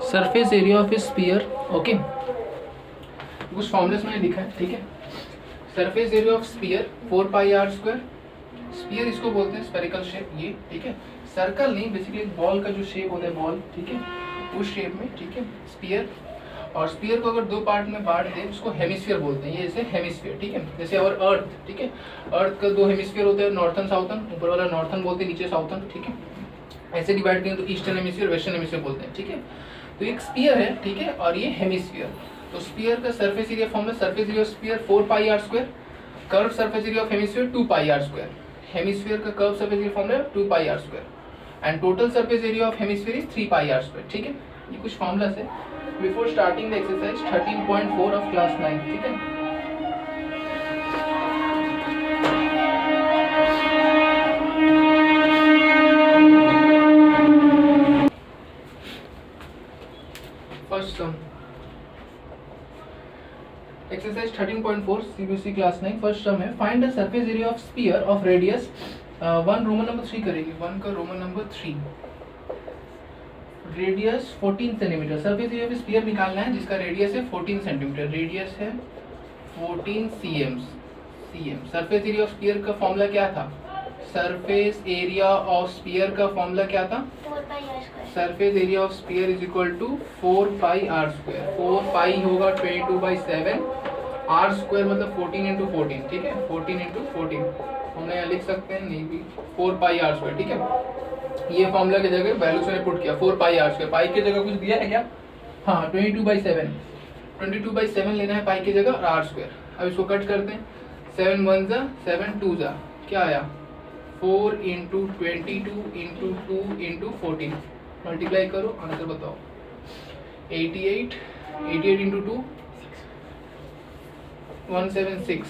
Surface area of a sphere, okay, कुछ formulas मैंने लिखा है, ठीक है। Surface area of sphere 4 pi are square. Sphere इसको बोलते हैं स्फेरिकल शेप, ये ठीक है, सर्कल नहीं, बेसिकली बॉल का जो शेप होता है बॉल, ठीक है, उस शेप में, ठीक है, स्फीयर। और स्फीयर को अगर दो पार्ट में बांट दें उसको हेमिस्फीयर बोलते हैं, ये जैसे हेमिस्फीयर, ठीक है, जैसे और अर्थ, ठीक है, अर्थ का दो हेमिस्फीयर होते हैं, नॉर्थन साउथन, ऊपर वाला नॉर्थन बोलते हैं, नीचे साउथन, ठीक है, ऐसे डिवाइड करें तो ईस्टर्न हेमिस्फीयर वेस्टर्न हेमिस्फीयर बोलते हैं, ठीक है। तो एक स्फीयर है, ठीक है, और ये हेमिस्फीयर। तो स्फीयर का surface area formula, surface area of sphere 4 pi are square, curve surface area of hemisphere 2 pi are square. Hemisphere का curve surface area formula 2 pi are square and total surface area of hemisphere is 3 pi are square, ठीक है। ये कुछ formulas है before starting the exercise 13.4 of class 9, ठीक है। First sum, exercise 13.4 CBSE class 9, first सम है, find the surface area of sphere of radius 1 Roman number 3 करेगी, 1 का Roman number 3, radius 14 centimetre. Surface area of sphere निकालना है जिसका radius है 14 centimetre, radius है 14 cm। Surface area of sphere का formula क्या था? सरफेस एरिया ऑफ स्फीयर का फॉर्मूला क्या था? 4 pi are square. Surface area of sphere is equal to 4 pi are square. 4 pi होगा 22/7, आर स्क्वायर मतलब 14 इंटू 14, ठीक है, 14 इंटू 14 हम यहाँ लिख सकते हैं, नहीं भी 4 पाई आर स्क्वायर, ठीक है। ये फॉर्मूला की जगह वैल्यूज मैंने पुट किया 4 पाई आर स्क्वायर, पाई की जगह कुछ दिया है क्या? हाँ 22/7, 22/7 लेना है पाई की जगह और आर स्क्वायर। अब इसको कट करते हैं, 7 1 जा 7 2 जा, क्या आया 4 इंटू 22 इंटू 2 इंटू 14, मल्टीप्लाई करो आंसर बताओ 88, 88 इंटू 2 176,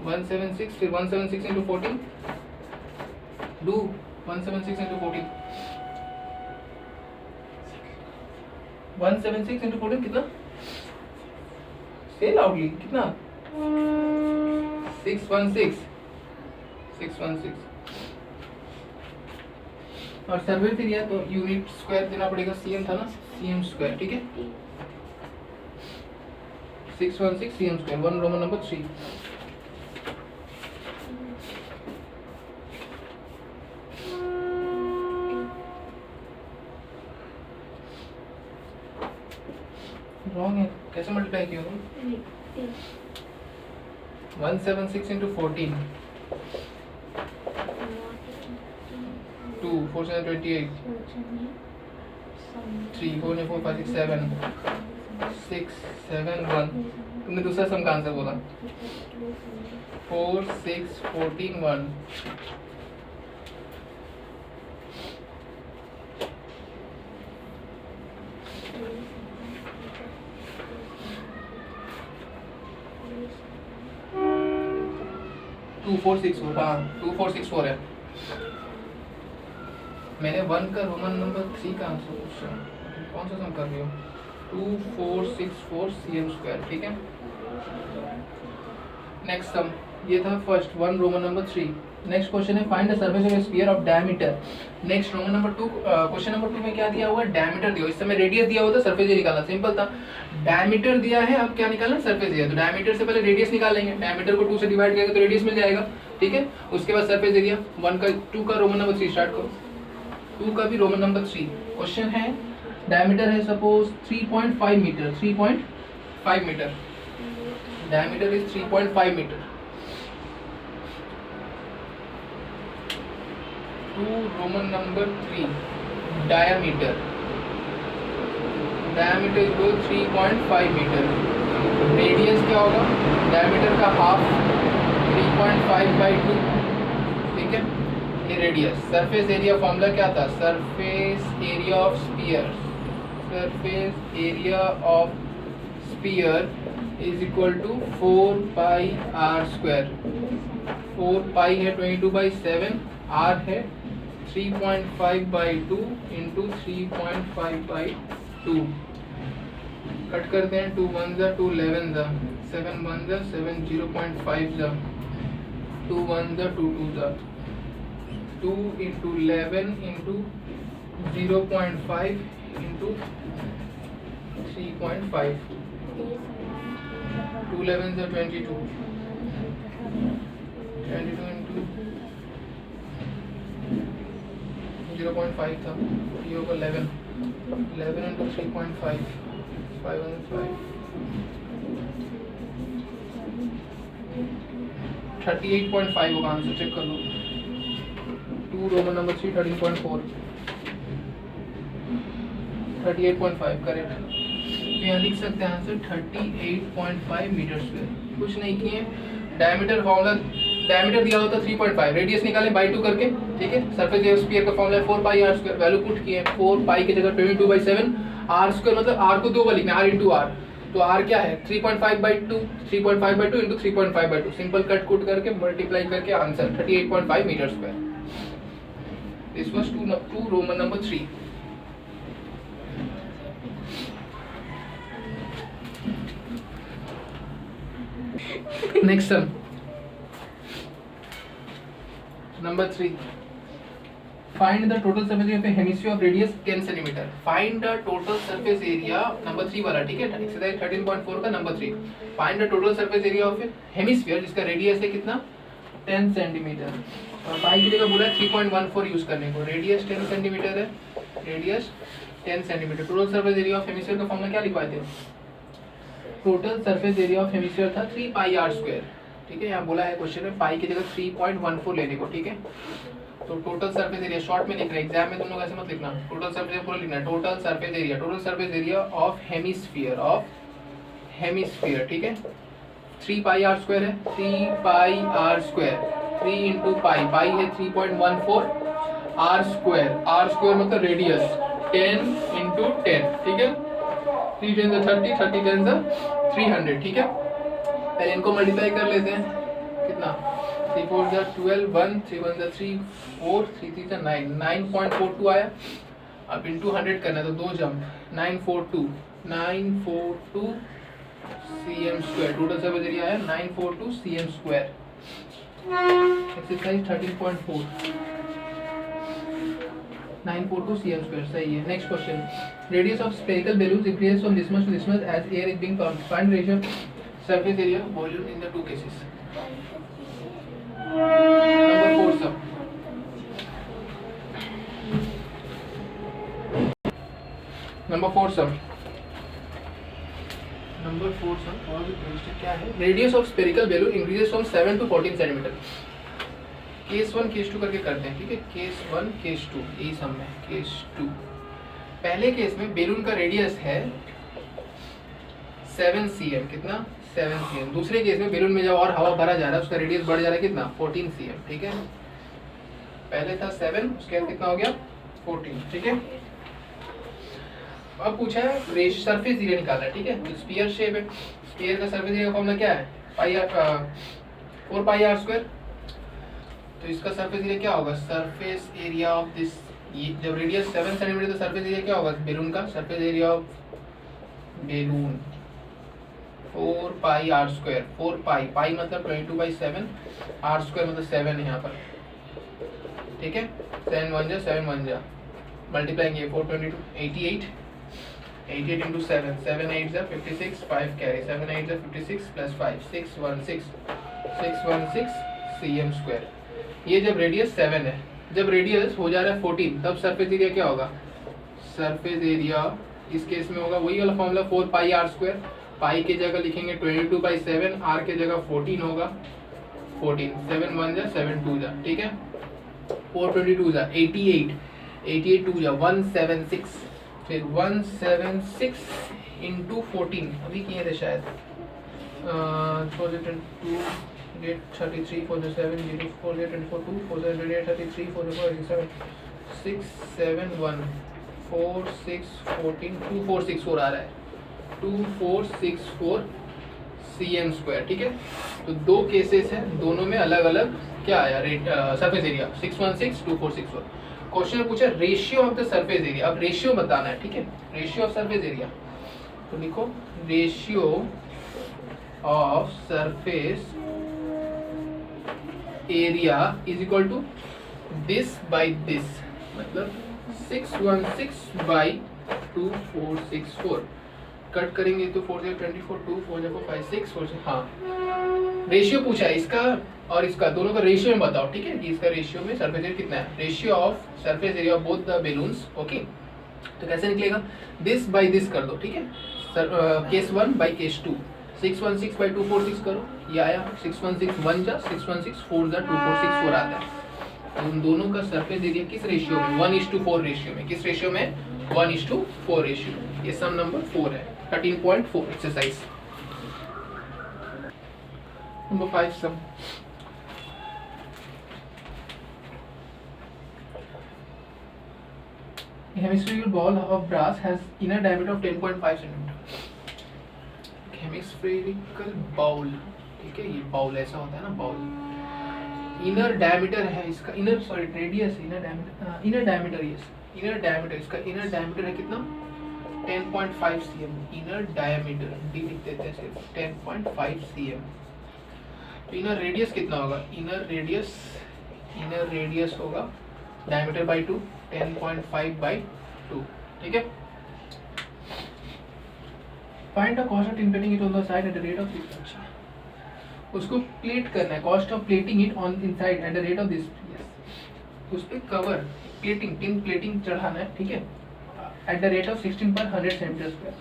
176, फिर 176 इंटू 14 डू 176 इंटू 14, 176 इंटू 14 कितना? से लाउडली कितना? 616, 616। और सरफेस एरिया तो यूनिट स्क्वायर देना पड़ेगा, सीएम था ना, सीएम स्क्वायर, ठीक है, 616 CM square, 1 Roman number 3। Wrong है, कैसे मल्टीप्लाई किया तुम? 176 इंटू 14 2 4 7 28 3 4 4 5 6 7 6 7 1। तुमने दूसरा सम का आंसर बोला 4 6 14 1। टू 4 6 4, हाँ 2 4 6 4 है। मैंने 1 का रोमन नंबर 3 का आंसर पूछा, कौन सा सम कर रही हो? 2 4 6 4 सीएम स्क्वायर, ठीक है। नेक्स्ट सम, ये था first 1 Roman number 3। Next question है find the surface of a sphere of diameter. Next Roman number 2, question number 2 में क्या दिया हुआ है? डायमीटर दिया हुआ, इस समय रेडियस दिया हुआ था, सरफेस एरिया निकालना सिंपल था। डायमीटर दिया है, अब क्या निकालना? Surface area. तो डायमीटर से पहले रेडियस निकालेंगे, डायमीटर को 2 से डिवाइड करेंगे तो रेडियस मिल जाएगा, ठीक है। उसके बाद सरफेस एरिया 2 का रोमन नंबर 3 स्टार्ट करो, 2 का भी रोमन नंबर 3। क्वेश्चन है डायमीटर है suppose 3.5 metre, 3.5 metre, diameter is 3.5 metre. 2 Roman number 3 diameter, diameter equal 3.5 metre. Radius क्या होगा? डायमीटर का हाफ 3.5/2, ठीक है, ये रेडियस। सरफेस एरिया फॉर्मूला क्या था? Surface area of sphere, surface area of sphere is equal to 4 pi are square. 4 pi है 22/7, are है 3.5/2 इंटू 3.5/2। कट करते हैं, 2 1 जा 2 11 जा, 7 1 जा 7 0.5 जा, 2 1 जा 2 2 जा, 2 इंटू 11 इंटू 0.5 इंटू 3.5, 2 11 से 22, 22 इंटू 0.5 था, ये होगा 11, 11 इंटू 3.5, 515, 38.5 होगा आंसर, चेक कर लो। 2 रोमन नंबर 3 13.4, 38.5 करेक्ट। यहाँ लिख सकते हैं आंसर 38.5 मीटर स्क्वायर। कुछ नहीं किए, डायमीटर फॉर्मूला, डायमीटर दिया होता 3.5, रेडियस निकाले बाई 2 करके, ठीक है। सरफेस एरिया स्फीयर का फॉर्मूला है 4 pi are square, value put किए 4 पाई की जगह 22/7, आर स्क्वायर मतलब आर को दो बार लिखना है, आर इंटू आर, तो आर क्या है 3.5/2, 3.5/2 इंटू 3.5/2, सिंपल कट कुट करके मल्टीप्लाई करके answer 38.5 metre square. This was 2 Roman number 3। Next sum, number 3. Find the total surface area of a hemisphere of radius 10 cm. Find the total surface area, number 3 वाला, ठीक है, exercise 13.4 का number 3। Find the total surface area of a hemisphere जिसका radius है कितना 10 centimetre, और पाई की जगह बोला है 3.14 यूज करने को, रेडियस 10 सेंटीमीटर है, radius 10 centimetre. Total surface area of hemisphere का फॉर्मूला क्या लिखवाए थे? Total surface area of hemisphere था 3 पाई आर स्क्वायर, ठीक है। यहाँ बोला है क्वेश्चन में पाई की जगह 3.14 लेने को, ठीक है। तो टोटल सरफेस एरिया शॉर्ट में लिख रहे हैं, एग्जाम में तुम लोग ऐसे मत लिखना, टोटल सरफेस एरिया पूरा लिखना है। Total surface area, total surface area of hemisphere, ठीक है। 3 पाई आर स्क्वायर है, 3 pi are square, 3 into pi, पाई है 3.14, आर स्क्वायर मतलब रेडियस 10 इंटू 10, ठीक है। 3 10 30, 30 10 300, ठीक है। पहले इनको मल्टीप्लाई कर लेते हैं, कितना 3 4 12, 1 3 1 3 4, 3 3 9, 9.42 आया। अब इंटू 100 करना तो 2 jump, 942 cm square, total surface area आया 942 cm square. Exercise 13.4, 942 cm square, सही है। Next question, radius of spherical balloons increases from this much to this much as air is being pumped. Find ratio of surface area volume in the two cases. Number 4 sum. Number 4 sum और क्या है? Radius of spherical balloon increases from 7 to 14 centimetre. Case 1 case 2 करके करते हैं, ठीक है। Case 1 case 2 यही सम है। केस 2, पहले केस में बेलून का रेडियस है 7 cm, कितना 7 cm। दूसरे केस में बेलून में जब और हवा भरा जा रहा है उसका रेडियस बढ़ जा रहा है कितना 14 cm, ठीक है। पहले था 7, उसके बाद कितना हो गया 14, ठीक है। अब पूछा है सरफेस एरिया निकालना है, ठीक है। तो स्फीयर शेप है, स्फीयर का सरफेस एरिया का फॉर्मूला क्या है 4 पाई आर स्क्वायर। तो इसका सरफेस एरिया क्या होगा, सरफेस एरिया ऑफ दिस, ये जब रेडियस 7 सेंटीमीटर तो सरफेस एरिया क्या होगा बेलून का, surface area of balloon 4 pi are square, 4 pi, pi मतलब 22/7, आर स्क्वायर मतलब 7 है यहाँ पर, ठीक है। 7 1 जा multiplying 422 88 into 7, 7 8 56, 5 carry, 7 8 56 plus 5 616 cm square. ये जब रेडियस 7 है, जब रेडियस हो जा रहा है 14 तब सरफेस एरिया क्या होगा, सरफेस एरिया इस केस में होगा वही वाला फॉर्मूला 4 पाई आर स्क्वायर, पाई की जगह लिखेंगे 22/7, आर की जगह 14 होगा, 14 7 1 7 2 ठीक है। 422 88, 88 2 176, फिर 176 इंटू 14 अभी किए थे शायद, 33 4 7 0 4 24 2 4 7 33 4 4 7 6 7 1 4 6 14 2464 आ रहा है, 2464 cm स्क्वायर, ठीक है। तो दो केसेस हैं, दोनों में अलग अलग क्या आया रेट सरफेस एरिया 616 2464। क्वेश्चन में पूछा ratio of the surface area, अब रेशियो बताना है, ठीक है। रेशियो ऑफ सरफेस एरिया तो लिखो ratio of surface area is equal to this by this, मतलब 616 बाई 2464 कट करेंगे तो 4 0 24 2 4 0 5 6 4 हाँ रेशियो पूछा है इसका और इसका दोनों का रेशियो में बताओ, ठीक है कि इसका रेशियो में सरफेस एरिया कितना है, ratio of surface area of both the balloons. Okay तो कैसे निकलेगा, दिस बाय दिस कर दो, ठीक है sir, case 1 by case 2 616 by 246 करो, ये आया 616 1 जा 616 4 जा 2464 आता है। तो उन दोनों का सरफेस एरिया किस रेशियो में 1:4 रेशियो में, किस रेशियो में 1:4 रेशियो में। ये सम नंबर 4 है 13.4 exercise number 5 sum. A hemispherical ball of brass has inner diameter of 10.5 cm. Hemispherical bowl, ठीक है ये बाउल ऐसा होता है ना बाउल। इनर डायमीटर है इसका, inner sorry radius inner diameter, inner diameter yes inner diameter, इसका इनर डायमीटर है कितना 10.5 cm। इनर डायमीटर डी लिख देते हैं सिर्फ 10.5 cm। तो इनर रेडियस कितना होगा, इनर रेडियस होगा डायमीटर बाई 2 10.5 बाई 2, ठीक है। Find the cost of tin plating it on the side at the rate of 6। उसको प्लेट करना है, cost of plating it on inside at the rate of this, उस पे कवर प्लेटिंग टिन प्लेटिंग चढ़ाना है, ठीक है एट द रेट ऑफ 16 पर 100 सेंटीमीटर स्क्वायर।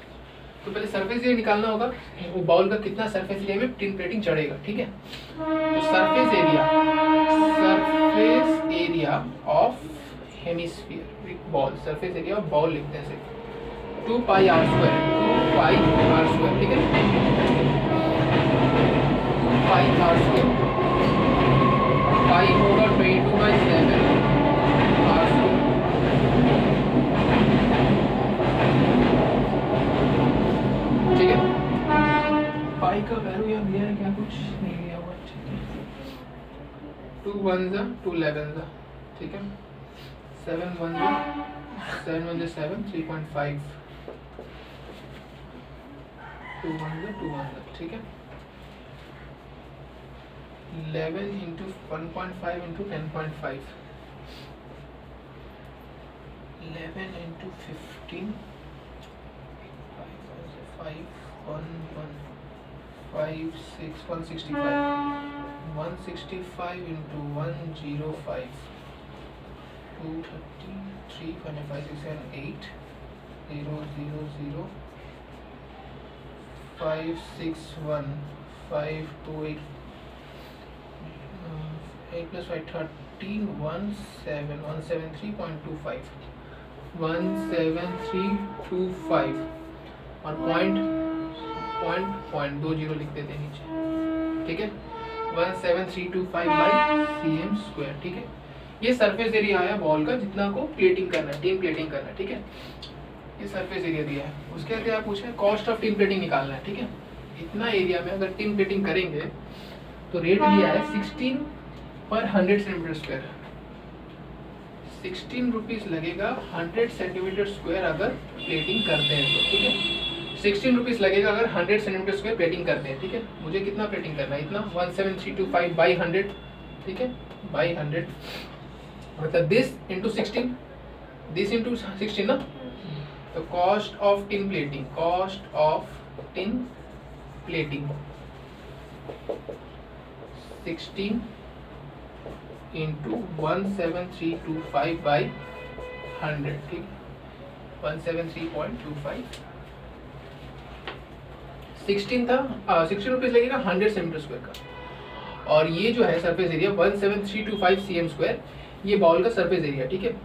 तो पहले सरफेस एरिया निकालना होगा, वो बाउल का कितना सरफेस एरिया में टिन प्लेटिंग चढ़ेगा, ठीक है। तो surface area of hemisphere ball, surface area of ball लिखते हैं सिर्फ 2 pi are square, 2 pi are square, ठीक है 2 पाई आर स्क्वायर, पाई होगा 22/7 आर स्क्वायर, ठीक है। पाई का वैल्यू यहाँ दिया है क्या, कुछ नहीं दिया हुआ, ठीक है 2 1 जा 2 11 जा, ठीक है 7 1 जा 7 1 जा 7 3.5 2 1 जा 2 1 जा, ठीक है 11 into 1.5 into 10.5 11 into 15 5 1 1 5 6 165 into 105 230 3 5 6 7 8 0 0 0 5 6 1 5 2 8 8 plus 5 13 173.25 17325 और पॉइंट 2 जीरो लिख देते हैं नीचे, ठीक है 17325 बाई cm स्क्वायर, ठीक है। ये सरफेस एरिया आया बॉल का जितना को प्लेटिंग करना है, टिन प्लेटिंग करना है, ठीक है ये सरफेस एरिया दिया है। उसके आगे आप पूछ रहे हैं कॉस्ट ऑफ टिन प्लेटिंग निकालना है, ठीक है। इतना एरिया में अगर टिन प्लेटिंग करेंगे तो रेट दिया है 16 पर 100 सेंटीमीटर स्क्वायर, 16 रुपीज लगेगा 100 सेंटीमीटर स्क्वायर अगर प्लेटिंग करते हैं तो, ठीक है 16 रुपीज लगेगा अगर 100 सेंटीमीटर स्क्वायर प्लेटिंग करते हैं, ठीक है। मुझे कितना प्लेटिंग करना है, इतना 17325 बाई 100, ठीक है बाई 100 मतलब दिस इंटू 16, दिस इंटू 16 ना। तो cost of tin plating, cost of tin plating 16 into 17325 by 100, ठीक 173.25 16 था 16 रुपीज लगेगा 100 सेंटीमीटर स्क्वायर का। और ये जो है सरफेस एरिया 17325 cm स्क्वायर, ये बॉल का सरफेस एरिया, ठीक है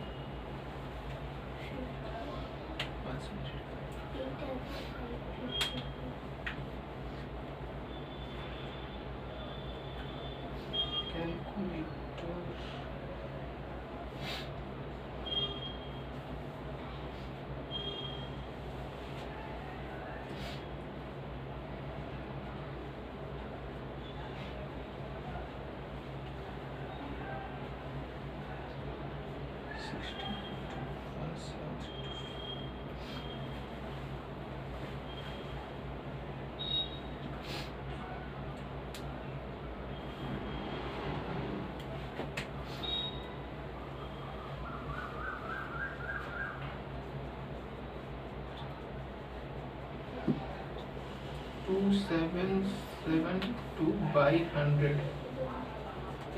2772 बाई 100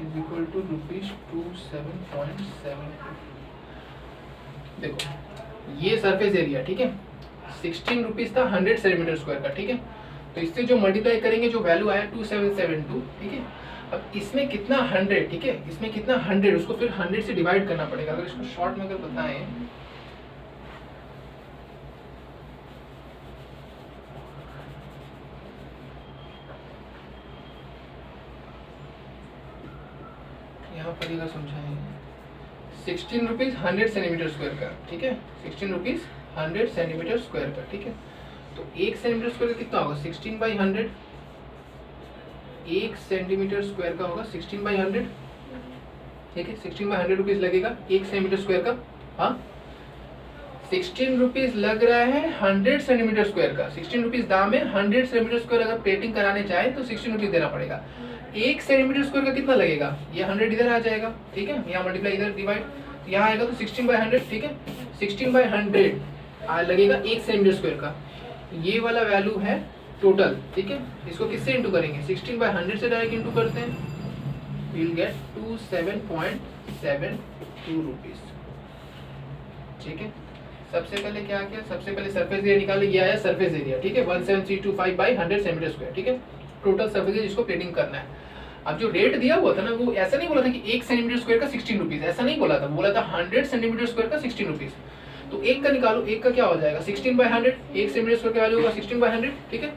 इज इक्वल टू ₹27.72। देखो ये सरफेस एरिया, ठीक है, 16 रुपीज था 100 सेंटीमीटर स्क्वायर का, ठीक है। तो इससे जो मल्टीप्लाई करेंगे जो वैल्यू आया 2772, ठीक है। अब इसमें कितना 100, ठीक है, इसमें कितना 100, उसको फिर 100 से डिवाइड करना पड़ेगा। अगर इसको शॉर्ट में अगर बताएं, यहाँ पर ये समझाएं, 16 रुपीज 100 सेंटीमीटर स्क्वायर का, ठीक है, 16 रुपीज 100 सेंटीमीटर स्क्वायर का, ठीक है। तो 1 सेंटीमीटर स्क्वायर का कितना होगा, 16/100, 1 सेंटीमीटर स्क्वायर का होगा 16/100, ठीक है। 16/100 रुपीज लगेगा 1 सेंटीमीटर स्क्वायर का। हाँ, 16 रुपीज लग रहा है 100 सेंटीमीटर स्क्वायर का। 16 रुपीज दाम है, 100 सेंटीमीटर स्क्वायर अगर प्लेटिंग कराने चाहे तो 16 रुपीज देना पड़ेगा। 1 सेंटीमीटर स्क्वायर का कितना लगेगा, ये 100 इधर आ जाएगा, ठीक है, यहाँ मल्टीप्लाई इधर डिवाइड यहाँ आएगा तो 16/100, ठीक है। 16/100 लगेगा 1 सेंटीमीटर स्क्वायर का। ये वाला वैल्यू है टोटल, ठीक है। इसको किससे इंटू करेंगे, 16/100 से डायरेक्ट इंटू करते हैं, विल गेट 27.72 रुपीज, ठीक है। सबसे पहले क्या किया, सबसे पहले सरफेस एरिया निकाले, ये आया सरफेस एरिया, ठीक है, 17325 बाई 100 सेंटीमीटर स्क्वायर, ठीक है, टोटल सरफेस एरिया जिसको प्लेटिंग करना है। अब जो रेट दिया हुआ था ना, वो ऐसा नहीं बोला था कि 1 सेंटीमीटर स्क्वायर का 16 रुपीज, ऐसा नहीं बोला था, बोला था 100 सेंटीमीटर स्क्वायर का 16 रुपीज। तो एक का निकालो, एक का क्या हो जाएगा 16/100, 1 सेंटीमीटर स्क्वायर का वैल्यू होगा 16/100, ठीक है।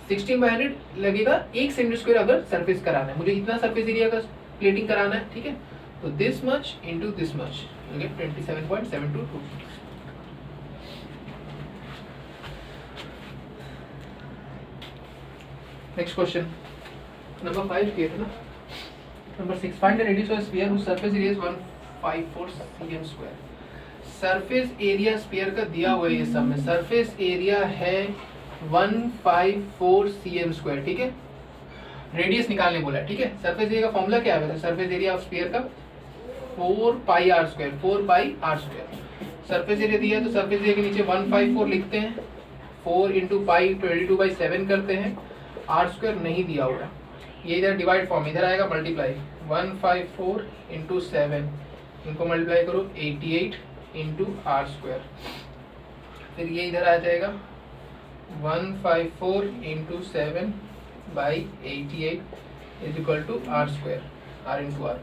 16/100 लगेगा 1 सेंटीमीटर स्क्वायर अगर सरफेस कराना है, मुझे इतना सरफेस एरिया का प्लेटिंग कराना है, ठीक है। तो this much into this much, you get 27.72 rupees. Next question number 5 किया था ना। Number 6, find the radius of sphere whose surface area is 154 cm square। Surface area sphere का दिया हुआ है, ये सब में सरफेस एरिया है 154 cm स्क्वायर, ठीक है। रेडियस निकालने बोला है, ठीक है। सरफेस एरिया का फॉर्मूला क्या है, सरफेस एरिया ऑफ स्फीयर का 4πr², 4πr²। सरफेस एरिया दिया है तो सरफेस एरिया के नीचे 154 लिखते हैं, 4 इंटू पाई 22/7 करते हैं, r² नहीं दिया हुआ है, ये इधर डिवाइड फॉर्म, इधर आएगा मल्टीप्लाई, 154 इंटू 7, इनको मल्टीप्लाई करो 88 इंटू r², फिर ये इधर आ जाएगा 154 into 7 by 88 is equal to r², r into r,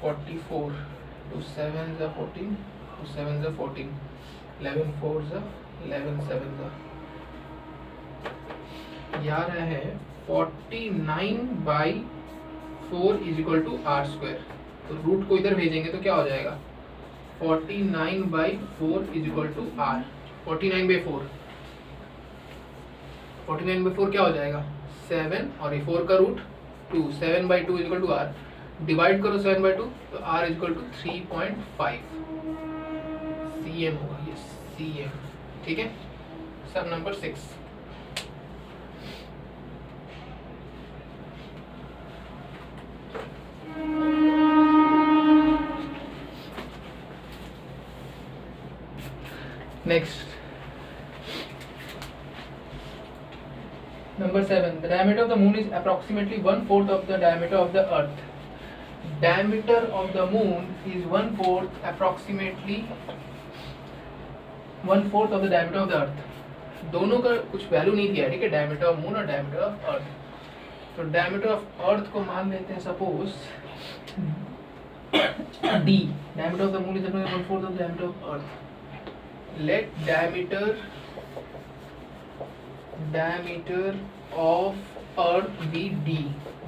44 2 7 = 14, 2 7 = 14, 11 4 = 11 7 आ रहा है 49/4 इज इक्वल टू r²। तो रूट को इधर भेजेंगे तो क्या हो जाएगा, 49/4 इज इक्वल टू r। 49/4, 49/4 क्या हो जाएगा 7, और ये 4 का root 2, 7/2 is equal to r, divide करो 7/2 तो r is equal to 3.5 cm होगा, ये cm, ठीक है। सब number 6। Next, number 7. The diameter of the moon is approximately 1/4 of the diameter of the earth. Diameter of the moon is 1/4, approximately 1/4 of the diameter of the earth. दोनों का कुछ value नहीं दिया है, ठीक है, डायमीटर ऑफ मून और diameter of earth. तो डायमीटर ऑफ अर्थ को मान लेते हैं suppose d, diameter of the moon is 1/4 of diameter of earth. Let diameter of earth be d।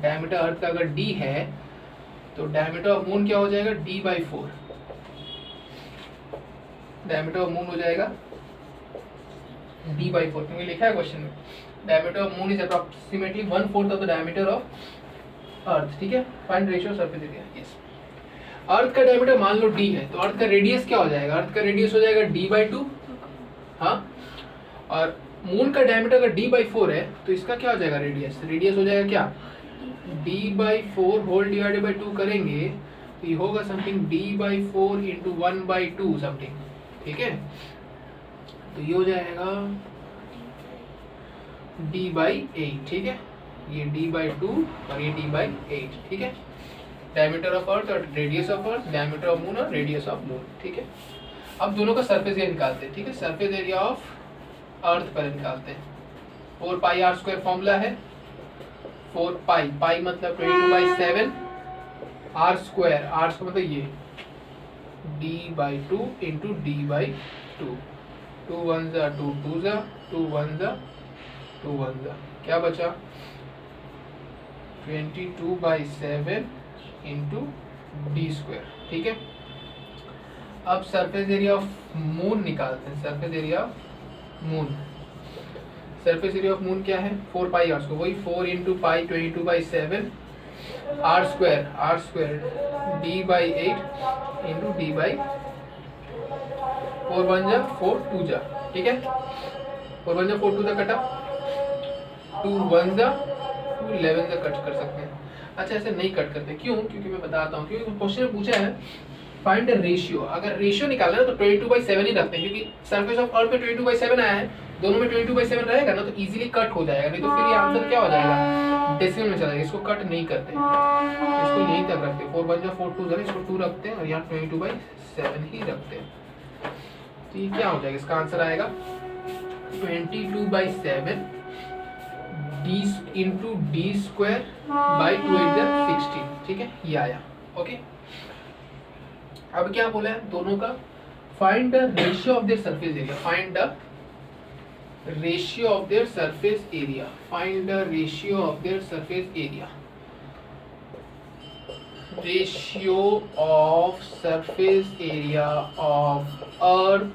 Diameter earth का अगर d है तो डायमीटर ऑफ मून क्या हो जाएगा, d/4। डायमीटर ऑफ मून हो जाएगा d/4, क्योंकि लिखा है क्वेश्चन में diameter of moon is approximately 1/4 of the diameter of earth, ठीक है। Find ratio surface area. Yes, earth का डायमीटर मान लो d है, तो अर्थ का रेडियस क्या हो जाएगा, अर्थ का रेडियस हो जाएगा d/2, हाँ। और मून का डायमीटर अगर d/4 है तो इसका क्या हो जाएगा, रेडियस, रेडियस हो जाएगा क्या, d/4 होल डिवाइडेड बाई 2 करेंगे तो ये होगा समथिंग d/4 इंटू 1/2 समथिंग, ठीक है। तो ये हो जाएगा d बाई 8, ठीक है, ये d बाई 2 और ये d बाई 8, ठीक है। डायमीटर ऑफ अर्थ और radius of earth, diameter of moon और रेडियस ऑफ मून, ठीक है। अब दोनों का सरफेस एरिया निकालते हैं, ठीक है। सरफेस एरिया ऑफ अर्थ पहले निकालते हैं। 4 पाई आर स्क्वायर फॉर्मूला है। 4 पाई, पाई मतलब 22/7, आर स्क्वायर मतलब ये d by 2 into d by 2, 2 1 जा 2 2 जा 2 1 जा 2 1 जा, क्या बचा 22/7 इंटू डी स्क्वायर, ठीक है। अब सरफेस एरिया ऑफ मून निकालते हैं। Surface area of moon, surface area of moon क्या है 4 पाई आर स्क्वायर, वही 4 into pi 22/7 r square d by 8 into d by 4 1 जा 4 2 जा, ठीक है। 4 1 जा 4 2 जा कटा, 2 1 जा 2 11 जा कट कर सकते हैं। अच्छा ऐसे नहीं कट करते, क्यों? क्योंकि मैं बताता हूँ, क्योंकि क्वेश्चन में पूछा है फाइंड द रेशियो। अगर रेशियो निकालना है तो 22/7 ही रखते हैं, क्योंकि सरफेस ऑफ अर्थ पे 22/7 आया है, दोनों में 22/7 रहेगा ना तो इजीली कट हो जाएगा, नहीं तो फिर ये आंसर क्या हो जाएगा डेसिमल में चला जाएगा। इसको कट नहीं करते, इसको यहीं तक रखते। 4 1 जा 4 2 जा, इसको 2 रखते हैं और यहाँ 22/7 ही रखते हैं। तो ये क्या हो जाएगा, इसका आंसर आएगा 22/7 D into D square by 2 8 जा 16, ठीक है, ये आया। ओके, अब क्या बोला है दोनों का, find the ratio of their surface area. Find the ratio of their surface area. Find the ratio of their surface area. Ratio of surface area of earth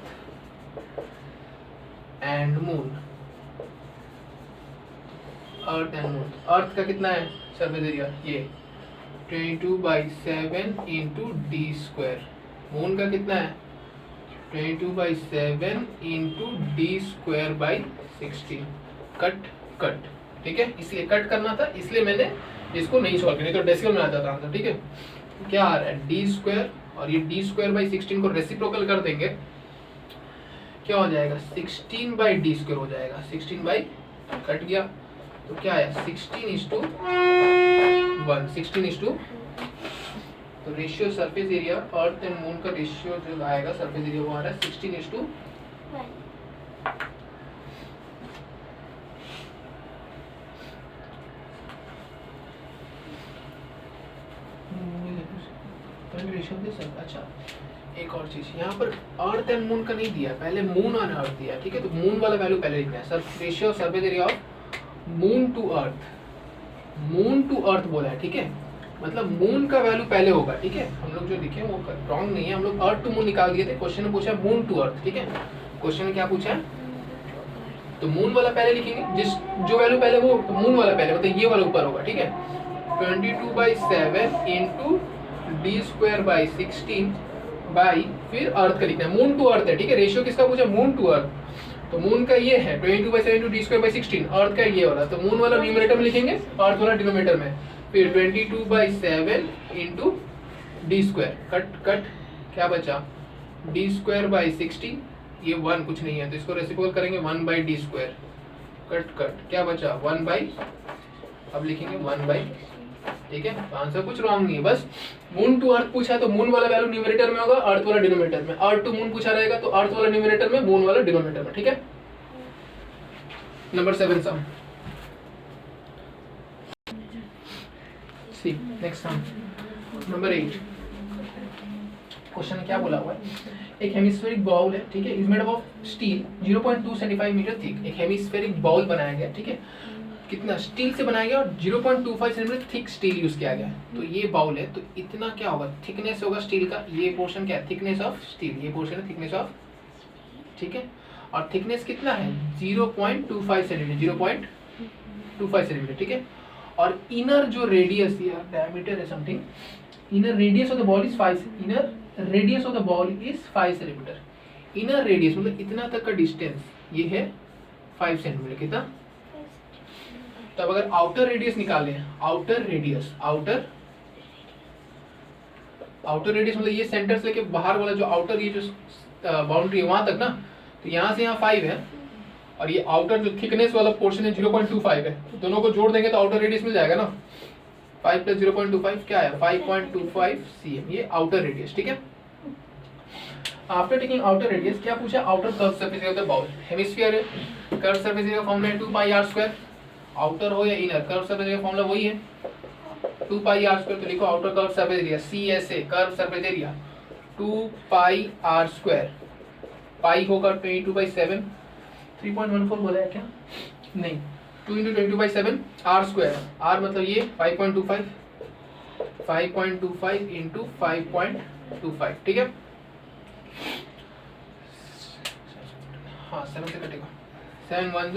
and moon. Earth and moon, earth का कितना है surface area, ये 22/7 into D square. Moon का कितना है 22/7 into D square by 16। Cut cut, ठीक है, इसलिए कट करना था, इसलिए मैंने इसको नहीं सॉल्व किया, नहीं तो डेसिमल में आ जाता आंसर, ठीक है। क्या आ रहा है डी स्क्वायर और ये डी स्क्वायर बाई 16 को रेसिप्रोकल कर देंगे, क्या हो जाएगा 16 बाई डी स्क्वायर हो जाएगा। 16 बाई कट गया तो क्या आया 16:1, 16:, तो ratio surface area earth and moon का रेशियो जो आएगा सरफेस एरिया वो आ रहा है 16:1। अच्छा एक और चीज यहाँ पर अर्थ एंड मून का नहीं दिया, पहले मून और अर्थ दिया, ठीक है। तो मून वाला वैल्यू पहले लिखना है। Sir ratio surface area of moon to earth, moon to earth बोला है, ठीक है, मतलब मून का वैल्यू पहले होगा, ठीक है। हम लोग जो लिखे वो रॉन्ग नहीं है, हम लोग अर्थ टू मून निकाल दिए थे। क्वेश्चन में पूछा मून टू अर्थ, ठीक है। क्वेश्चन में क्या पूछा है तो मून वाला पहले लिखेंगे, जिस जो वैल्यू पहले वो तो मून वाला पहले, मतलब ये वाला ऊपर होगा, ठीक है। 22/7 into D square by 16 by फिर अर्थ का लिखना है, मून टू अर्थ है, ठीक है। रेशियो किसका पूछा मून टू अर्थ, तो मून का ये है 22/7 इंटू डी स्क्वायर बाई 16, अर्थ का ये वाला, तो मून वाला न्यूमरेटर में लिखेंगे, अर्थ वाला डिनोमिनेटर में। फिर 22/7 into D square, cut cut क्या बचा डी स्क्वायर बाई 16, ये 1 कुछ नहीं है तो इसको रेसिप्रोकल करेंगे 1 by D square, cut cut क्या बचा 1 बाई, अब लिखेंगे 1 बाई, ठीक है। आंसर कुछ रॉन्ग नहीं है, बस मून टू अर्थ पूछा तो मून वाला वैल्यू न्यूमरेटर में होगा, अर्थ वाला डिनोमिनेटर में। अर्थ टू मून पूछा रहेगा तो अर्थ वाला न्यूमरेटर में, मून वाला डिनोमिनेटर में, ठीक है। नंबर 7 सम, सी नेक्स्ट सम नंबर 8। क्वेश्चन में क्या बोला हुआ है, एक हेमिस्फेरिक बाउल है, ठीक है, is made of steel 0.275 metre thick. एक हेमिस्फेरिक बाउल बनाया गया, ठीक है, कितना स्टील से बनाया गया और 0.25 सेंटीमीटर थिक स्टील यूज किया गया। तो ये बाउल है तो इतना क्या होगा थिकनेस होगा स्टील का, ये पोर्शन क्या है थिकनेस ऑफ स्टील, ये पोर्शन है थिकनेस ऑफ, ठीक है। और थिकनेस कितना है 0.25 सेंटीमीटर, 0.25 सेंटीमीटर, ठीक है। और इनर जो रेडियस या डायमीटर है something, inner radius of the ball is 5, inner radius of the ball is 5 centimetre. Inner radius मतलब इतना तक का डिस्टेंस ये है 5 सेंटीमीटर, कितना। तब अगर आउटर रेडियस निकालें, आउटर रेडियस मतलब ये सेंटर से लेके बाहर वाला जो आउटर ये जो बाउंड्री है वहां तक ना, तो यहाँ से यहाँ 5 है और ये आउटर जो थिकनेस वाला पोर्शन है 0.25 है, तो दोनों को जोड़ देंगे तो आउटर रेडियस मिल जाएगा ना। 5 + 0.25 क्या है 5.25 cm, ये आउटर रेडियस, ठीक है। आफ्टर टेकिंग आउटर रेडियस क्या पूछा, outer curve surface of the bowl, hemisphere है, कर्व सरफेस एरिया का फॉर्मूला है 2πr², आउटर हो या इनर, कर्व सरफेस एरिया का फॉर्मूला वही है 2πr²। तो लिखो outer curve surface area CSA, curve surface area 2πr², pi होगा 22/7, 3.14 बोला है क्या, नहीं 2 × 22/7 r², r मतलब ये 5.25 × 5.25, ठीक है। हाँ 7 से कटेगा, 7 1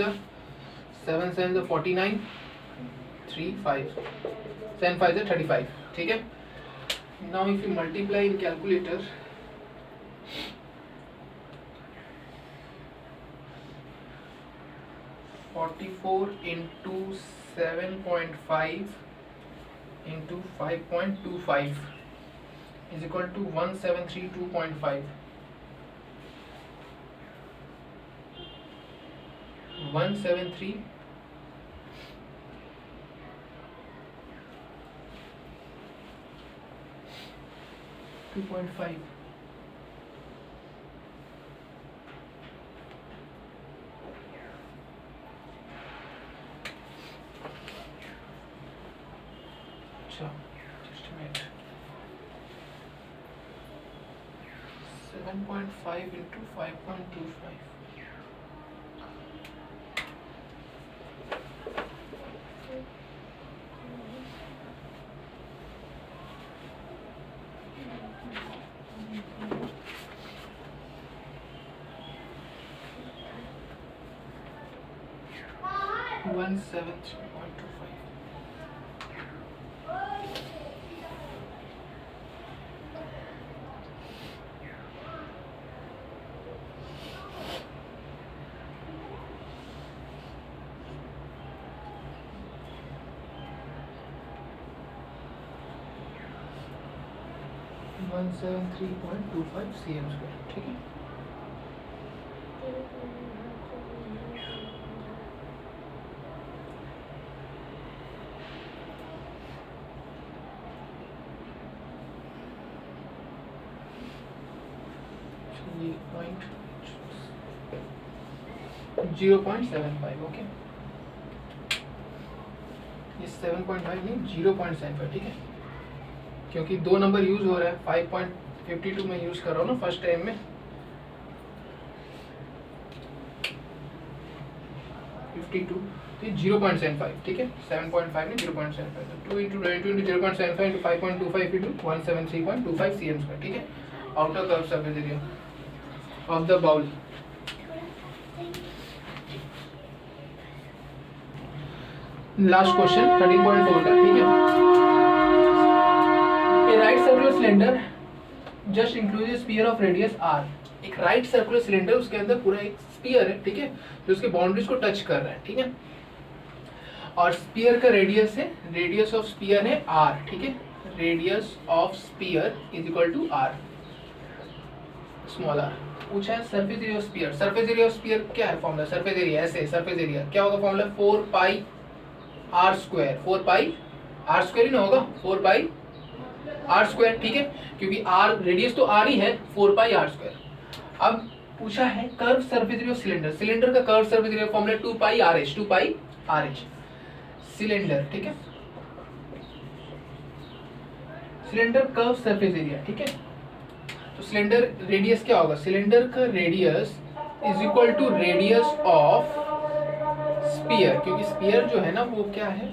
7 7 49, 3 5 7 5 35, ठीक है। Now if you multiply in calculator, (44 × 7.5 × 5.25 is equal to 1732.5, 173 2.5, अच्छा just a minute, 7.5 × 5.25, (173.25). (173.25 cm²), ठीक है। ये पॉइंट 0.75, ओके, ये 7.5 नहीं 0.75, ठीक है, क्योंकि दो नंबर यूज हो रहा है, 5.52 में यूज कर रहा हूँ ना फर्स्ट टाइम में, 52, तो 0.75, ठीक है, 7.5 नहीं 0.75, तो 2 × 0.75 × 5.25 × 173.25 cm², ठीक है, outer curve surface area of the bowl. Last question 13.4 का, ठीक है। A right circular cylinder just include sphere of radius r, एक राइट सर्कुलर सिलेंडर, उसके अंदर पूरा एक स्फीयर है, ठीक है, जो उसके बाउंड्रीज को टच कर रहा है, ठीक है, और स्फीयर का रेडियस है, रेडियस ऑफ स्फीयर है r, ठीक है, radius of sphere is equal to r, small r। पूछा है surface area of sphere, surface area of sphere क्या है फॉर्मूला, सरफेस एरिया ऐसे, सरफेस एरिया क्या होगा फॉर्मूला 4πr², 4πr² ही ना होगा, 4πr², ठीक है, क्योंकि r रेडियस तो r ही है, 4πr²। अब पूछा है curve surface area of cylinder, cylinder का curve surface area formula 2πrh, cylinder, ठीक है, सिलेंडर कर्व सरफेस एरिया, ठीक है, तो सिलेंडर रेडियस क्या होगा, सिलेंडर का radius is equal to radius of sphere, क्योंकि स्फीयर जो है ना वो क्या है,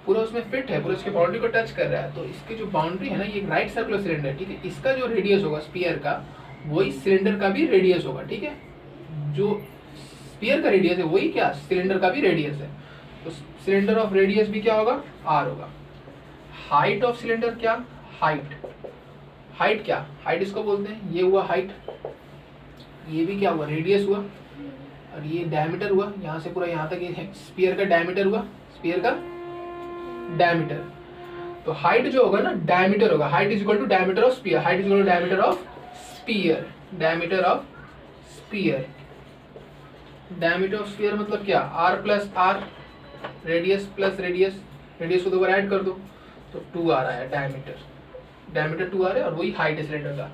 पूरा उसमें फिट है, पूरा इसके बाउंड्री को टच कर रहा है, तो इसकी जो बाउंड्री है ना, ये राइट सर्कुलर सिलेंडर, ठीक है, इसका जो रेडियस होगा स्फीयर का, वही सिलेंडर का भी रेडियस होगा, ठीक है, जो स्फीयर का रेडियस है वही क्या सिलेंडर का भी रेडियस है, तो सिलेंडर ऑफ रेडियस भी क्या होगा, r होगा। हाइट ऑफ सिलेंडर क्या, हाइट क्या, हाइट इसको बोलते हैं, ये हुआ हाइट, ये भी क्या हुआ रेडियस हुआ, और ये डायमीटर हुआ, यहाँ से पूरा यहाँ तक ये स्फीयर का डायमीटर हुआ, स्फीयर का डायमीटर, तो हाइट जो होगा ना डायमीटर होगा, height is equal to diameter of sphere, height is equal to diameter of sphere, diameter of sphere, diameter of sphere मतलब क्या, r plus r, radius plus radius, radius को 2 बार add कर दो तो 2 आ रहा है डायमीटर, डायमीटर 2 आ रहा है, और वही हाइट है सिलेंडर का।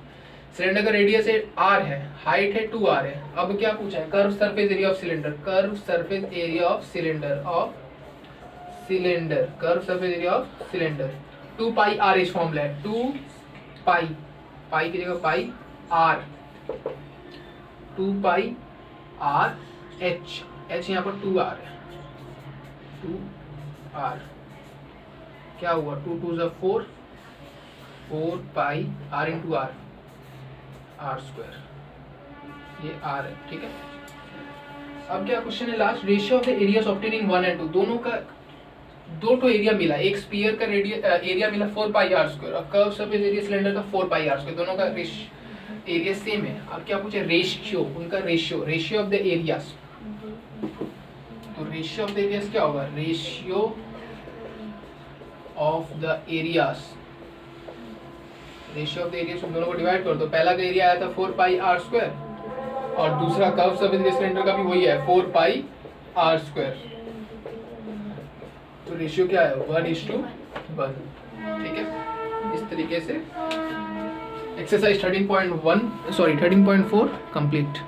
सिलेंडर का रेडियस है आर है, हाइट है 2 आर है। अब क्या पूछा है, curve surface area of cylinder, curve surface area of cylinder, curve surface area of cylinder 2 pi r h formula है, 2 पाई, पाई की जगह pi r, 2 pi r h, h यहाँ पर 2 आर है, 2 आर, क्या हुआ 2 2 ज़ा 4, 4 pi r into r, r square, ये आर है, ठीक है। अब क्या क्वेश्चन है last, ratio of the areas obtaining 1 and 2, दोनों का 2 तो एरिया मिला, एक स्फीयर का एरिया मिला 4 पाई आर स्क्वायर, और कर्व सरफेस एरिया सिलेंडर का 4 पाई आर स्क्वायर, दोनों का एरिया सेम है। अब क्या पूछे, रेशियो, उनका ratio, ratio of the areas, तो रेशियो ऑफ द एरियाज क्या होगा, ratio of the areas, ratio of the areas दोनों को डिवाइड कर दो, पहला का एरिया आया था 4 पाई आर स्क्वायर, और दूसरा कर्व सरफेस एरिया सिलेंडर का भी वही है 4 पाई आर स्क्वायर, तो रेशियो क्या है 1:1, ठीक है। इस तरीके से एक्सरसाइज 13.4 कंप्लीट।